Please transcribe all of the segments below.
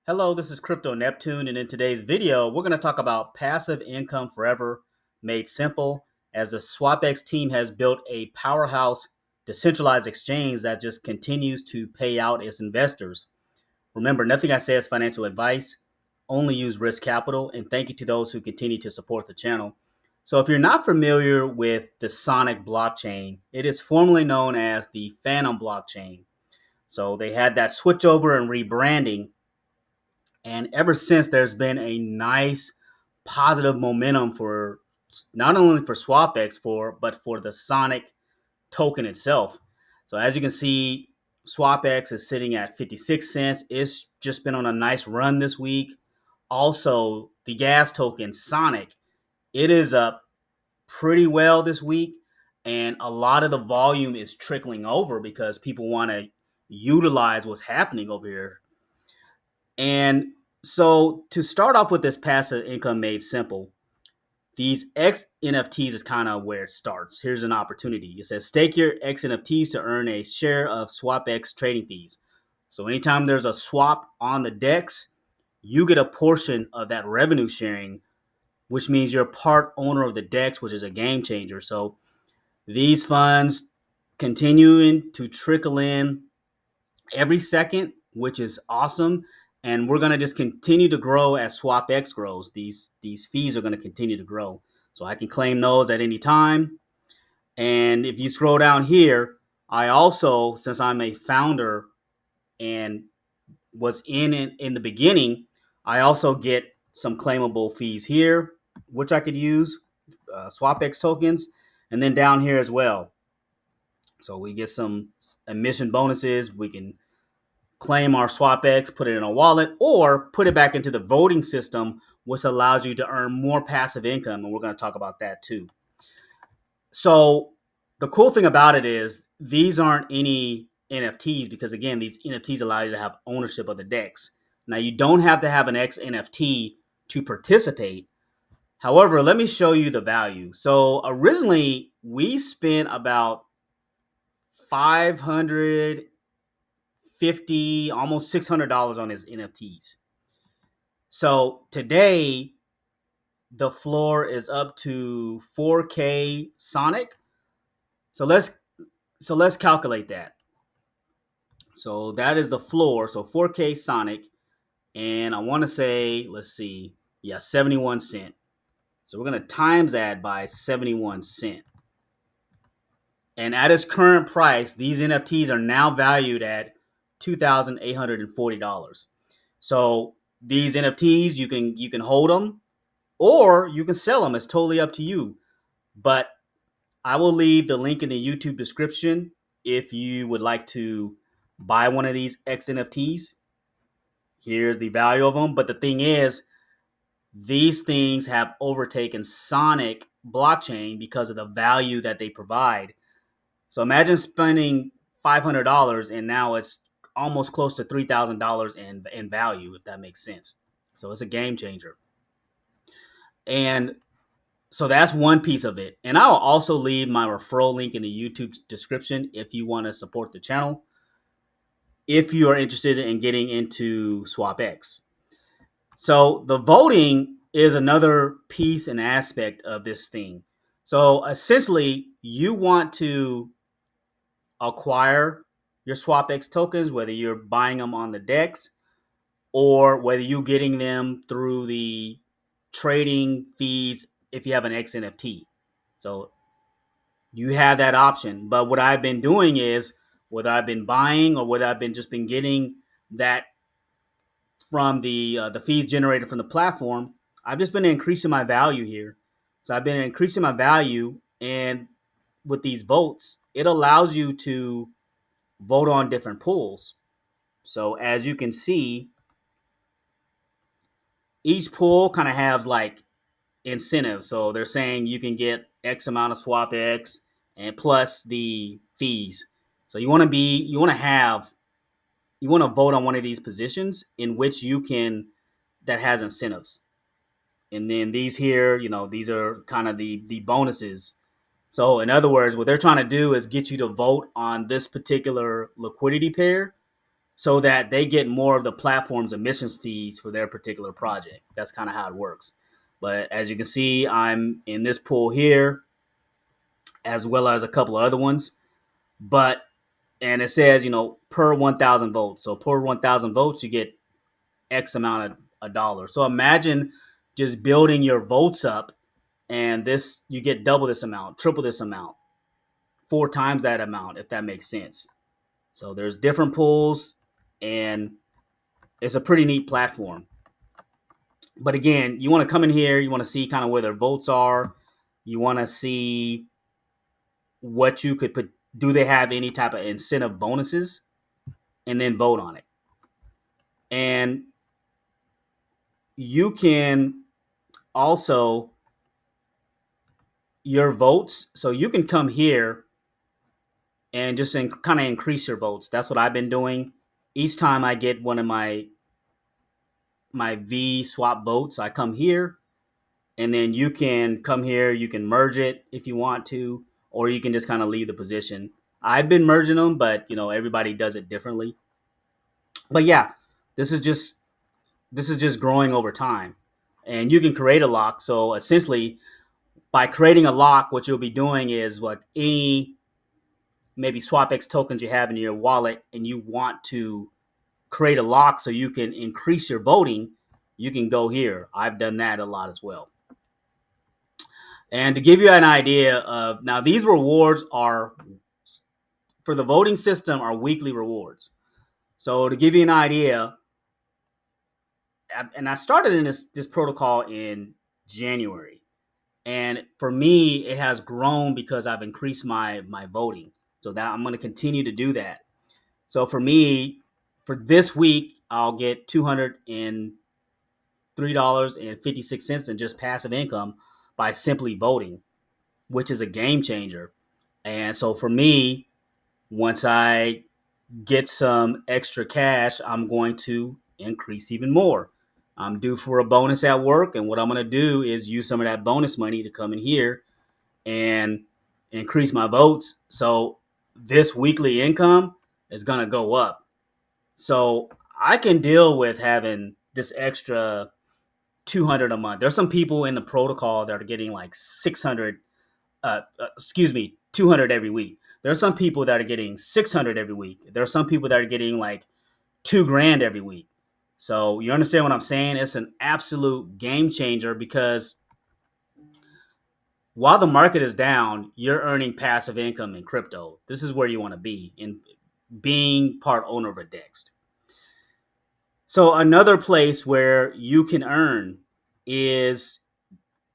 Hello, this is Crypto Neptune, and in today's video, we're going to talk about passive income forever made simple as the Swapx team has built a powerhouse decentralized exchange that just continues to pay out its investors. Remember, nothing I say is financial advice, only use risk capital, and thank you to those who continue to support the channel. So, if you're not familiar with the Sonic blockchain, it is formerly known as the Phantom blockchain. So, they had that switchover and rebranding, and ever since, there's been a nice positive momentum for not only for SwapX but for the Sonic token itself. So as you can see, SwapX is sitting at 56 cents. It's just been on a nice run this week. Also, the gas token Sonic, it is up pretty well this week, and a lot of the volume is trickling over because people want to utilize what's happening over here. And so to start off with this passive income made simple, these X NFTs is kind of where it starts. Here's an opportunity. It says stake your X NFTs to earn a share of SwapX trading fees. So anytime there's a swap on the DEX, you get a portion of that revenue sharing, which means you're part owner of the DEX, which is a game changer. So these funds continuing to trickle in every second, which is awesome. And we're gonna just continue to grow as SwapX grows. These fees are gonna continue to grow. So I can claim those at any time. And if you scroll down here, I also, since I'm a founder and was in the beginning, I also get some claimable fees here, which I could use, SwapX tokens, and then down here as well. So we get some emission bonuses. We can claim our SwapX, put it in a wallet, or put it back into the voting system, which allows you to earn more passive income. And we're going to talk about that too. So the cool thing about it is these aren't any NFTs because, again, these NFTs allow you to have ownership of the DEX. Now, you don't have to have an X NFT to participate. However, let me show you the value. So originally, we spent about 550, almost $600 on his NFTs. So today, the floor is up to 4K Sonic. So let's calculate that. So that is the floor. So 4K Sonic, and I want to say, let's see, yeah, 71 cent. So we're gonna times that by 71 cent. And at its current price, these NFTs are now valued at $2,840. So these NFTs, you can hold them or you can sell them. It's totally up to you. But I will leave the link in the YouTube description if you would like to buy one of these X NFTs. Here's the value of them. But the thing is, these things have overtaken Sonic blockchain because of the value that they provide. So imagine spending $500 and now it's almost close to $3,000 in value, if that makes sense. So it's a game changer. And so that's one piece of it. And I'll also leave my referral link in the YouTube description if you want to support the channel, if you are interested in getting into SwapX. So the voting is another piece and aspect of this thing. So essentially, you want to acquire your SwapX tokens, whether you're buying them on the DEX or whether you're getting them through the trading fees if you have an XNFT. So you have that option. But what I've been doing is whether I've been buying or whether I've been just been getting that from the fees generated from the platform, I've just been increasing my value here. So I've been increasing my value, and with these votes, it allows you to vote on different pools. So as you can see, each pool kind of has like incentives. So they're saying you can get X amount of swap X and plus the fees. So you want to vote on one of these positions in which you can that has incentives. And then these here, these are kind of the bonuses. So in other words, what they're trying to do is get you to vote on this particular liquidity pair. so that they get more of the platform's emissions fees for their particular project. That's kind of how it works. But as you can see, I'm in this pool here, as well as a couple of other ones. But and it says, per 1,000 votes. So per 1,000 votes, you get X amount of a dollar. So imagine just building your votes up, and this you get double this amount, triple this amount, four times that amount, if that makes sense. So there's different pools, and it's a pretty neat platform. But again, you want to come in here, you want to see kind of where their votes are. You want to see what you could put. Do they have any type of incentive bonuses? And then vote on it. And you can also your votes. So you can come here and just kind of increase your votes. That's what I've been doing. Each time I get one of my V swap votes, I come here, and then you can come here. You can merge it if you want to, or you can just kind of leave the position. I've been merging them, but everybody does it differently. But yeah, this is just this is just growing over time, and you can create a lock. So essentially, by creating a lock, what you'll be doing is like any maybe Swapx tokens you have in your wallet, and you want to create a lock so you can increase your voting, you can go here. I've done that a lot as well. And to give you an idea of now, these rewards are for the voting system are weekly rewards. So to give you an idea, and I started in this protocol in January, and for me, it has grown because I've increased my voting. So that I'm going to continue to do that. So for me, for this week, I'll get $203.56 in just passive income by simply voting, which is a game changer. And so for me, once I get some extra cash, I'm going to increase even more. I'm due for a bonus at work, and what I'm going to do is use some of that bonus money to come in here and increase my votes. So this weekly income is going to go up. So I can deal with having this extra 200 a month. There's some people in the protocol that are getting like 600, 200 every week. There are some people that are getting 600 every week. There are some people that are getting like 2 grand every week. So you understand what I'm saying? It's an absolute game changer because while the market is down, you're earning passive income in crypto. This is where you want to be in being part owner of a DEX. So another place where you can earn is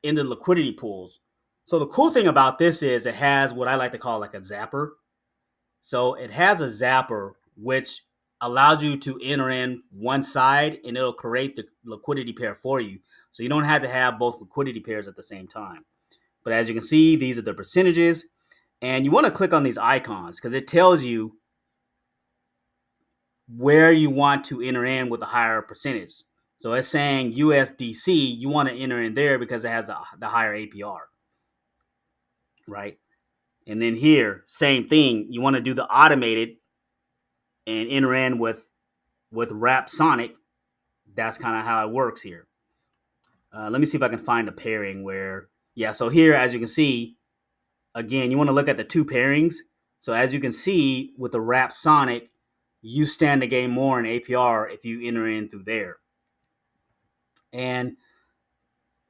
in the liquidity pools. So the cool thing about this is it has what I like to call like a zapper. So it has a zapper which allows you to enter in one side and it'll create the liquidity pair for you. So you don't have to have both liquidity pairs at the same time. But as you can see, these are the percentages. And you want to click on these icons because it tells you where you want to enter in with a higher percentage. So it's saying USDC, you want to enter in there because it has the higher APR, right? And then here, same thing. You want to do the automated and enter in with Rap Sonic. That's kind of how it works here. Let me see if I can find a pairing where, yeah. So here, as you can see, again, you want to look at the two pairings. So as you can see with the Rap Sonic, you stand to gain more in APR if you enter in through there. And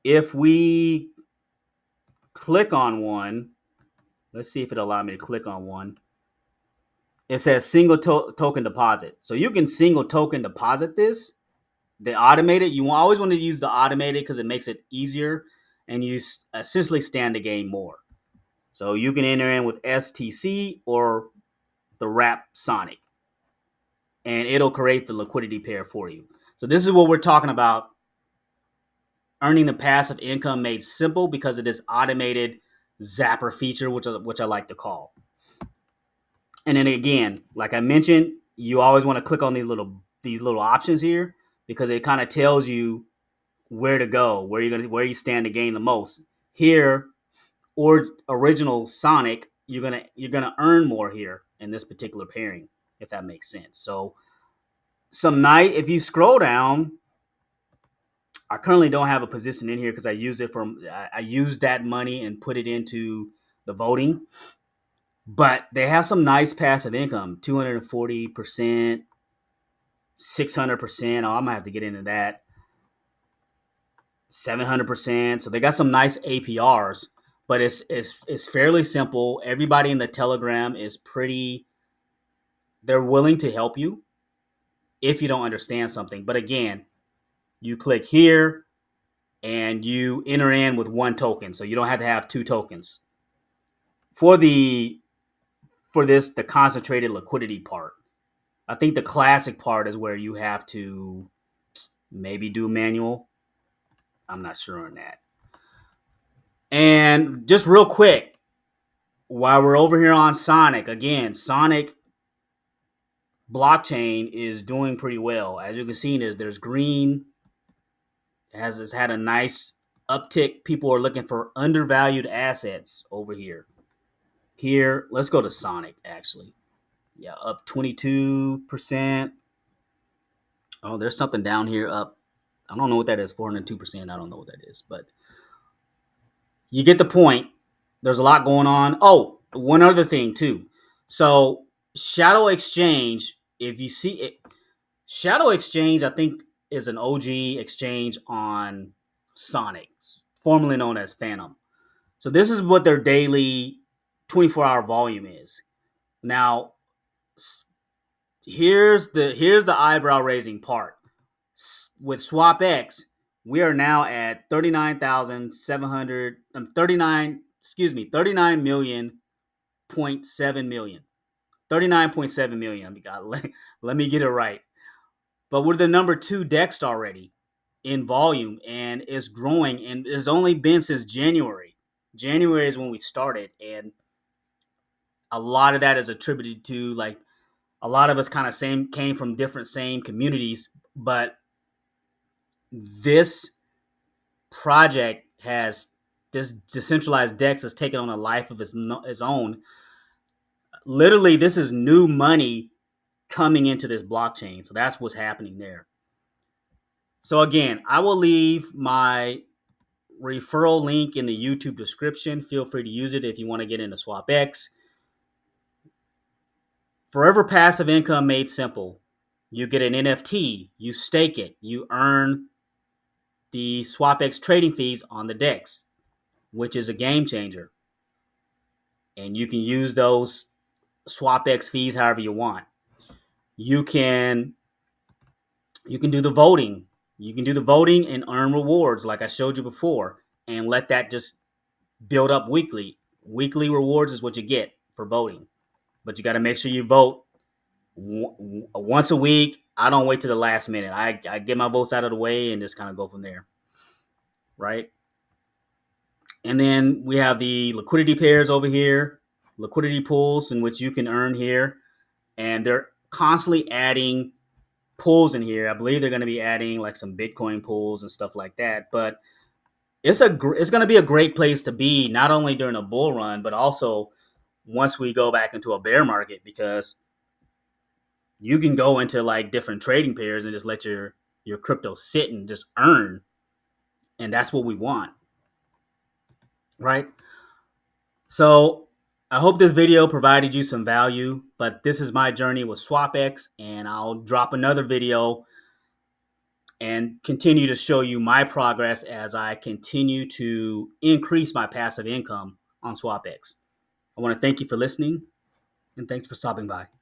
if we click on one, let's see if it allows me to click on one. It says single token deposit. So you can single token deposit this. The automated, you always want to use the automated because it makes it easier and you essentially stand to gain more. So you can enter in with STC or the Rap Sonic and it'll create the liquidity pair for you. So this is what we're talking about. Earning the passive income made simple because of this automated zapper feature, which I like to call. And then again, like I mentioned, you always want to click on these little options here because it kind of tells you where to go, where you stand to gain the most. Here, or original Sonic, you're gonna earn more here in this particular pairing, if that makes sense. So if you scroll down, I currently don't have a position in here because I used that money and put it into the voting. But they have some nice passive income, 240%, 600%. Oh, I'm gonna have to get into that. 700%. So they got some nice APRs, but it's fairly simple. Everybody in the Telegram is pretty. They're willing to help you if you don't understand something. But again, you click here and you enter in with one token, so you don't have to have two tokens for the concentrated liquidity part. I think the classic part is where you have to maybe do manual. I'm not sure on that. And just real quick, while we're over here on Sonic, again, Sonic blockchain is doing pretty well. As you can see, there's green. Has had a nice uptick. People are looking for undervalued assets over here. Here, let's go to Sonic actually. Yeah, up 22%. Oh, there's something down here up. I don't know what that is. 402%. I don't know what that is, but you get the point. There's a lot going on. Oh, one other thing too. So Shadow Exchange, if you see it, Shadow Exchange, I think, is an OG exchange on Sonic, formerly known as Phantom. So this is what their daily 24-hour volume is. Now, here's the eyebrow raising part. With Swapx, we are now at 39,700 39 excuse me 39 million point 7 million. 39.7 million. Let me get it right. But we're the number 2 DEX already in volume, and it's growing, and it's only been since January. January is when we started, and a lot of that is attributed to, like, a lot of us kind of came from different same communities, but this project has this decentralized DEX has taken on a life of its own. Literally, this is new money coming into this blockchain. So that's what's happening there. So again, I will leave my referral link in the YouTube description. Feel free to use it if you want to get into Swapx. Forever passive income made simple. You get an NFT, you stake it, you earn the Swapx trading fees on the DEX, which is a game changer. And you can use those Swapx fees however you want. You can do the voting. You can do the voting and earn rewards like I showed you before, and let that just build up weekly. Weekly rewards is what you get for voting, but you got to make sure you vote once a week. I don't wait to the last minute. I get my votes out of the way and just kind of go from there, right? And then we have the liquidity pairs over here, liquidity pools in which you can earn here, and they're constantly adding pools in here. I believe they're going to be adding like some Bitcoin pools and stuff like that. But it's going to be a great place to be, not only during a bull run, but also once we go back into a bear market, because you can go into like different trading pairs and just let your crypto sit and just earn, and that's what we want, right? So I hope this video provided you some value, but this is my journey with Swapx, and I'll drop another video and continue to show you my progress as I continue to increase my passive income on Swapx. I want to thank you for listening, and thanks for stopping by.